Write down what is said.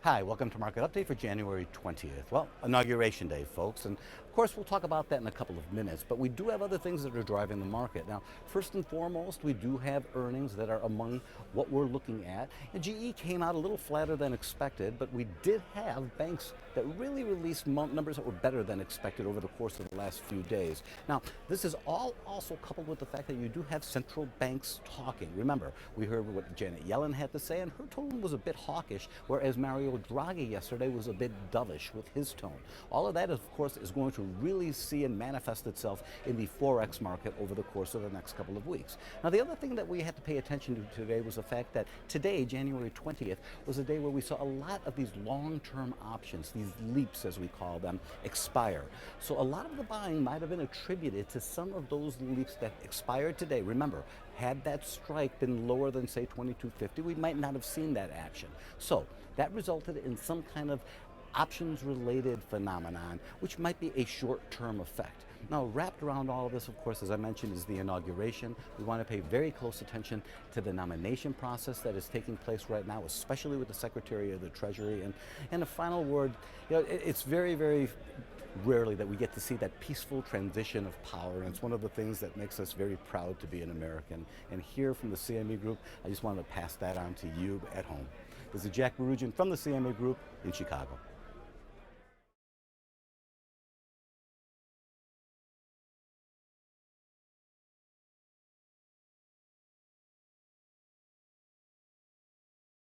Hi, welcome to Market Update for January 20th. Well, Inauguration Day, folks, and of course we'll talk about that in a couple of minutes, but we do have other things that are driving the market. Now, first and foremost, we do have earnings that are among what we're looking at. And GE came out a little flatter than expected, but we did have banks that really released numbers that were better than expected over the course of the last few days. Now, this is all also coupled with the fact that you do have central banks talking. Remember, we heard what Janet Yellen had to say, and her tone was a bit hawkish, whereas Mario Draghi yesterday was a bit dovish with his tone. All of that, of course, is going to really see and manifest itself in the Forex market over the course of the next couple of weeks. Now, the other thing that we had to pay attention to today was the fact that today, January 20th, was a day where we saw a lot of these long-term options, these leaps as we call them, expire. So a lot of the buying might have been attributed to some of those leaps that expired today. Remember, had that strike been lower than, say, 2250, we might not have seen that action. So that resulted in some kind of options-related phenomenon, which might be a short-term effect. Now, wrapped around all of this, of course, as I mentioned, is the inauguration. We want to pay very close attention to the nomination process that is taking place right now, especially with the Secretary of the Treasury. And a final word, it's very, very rarely that we get to see that peaceful transition of power, and it's one of the things that makes us very proud to be an American. And here from the CME Group, I just wanted to pass that on to you at home. This is Jack Barugian from the CME Group in Chicago.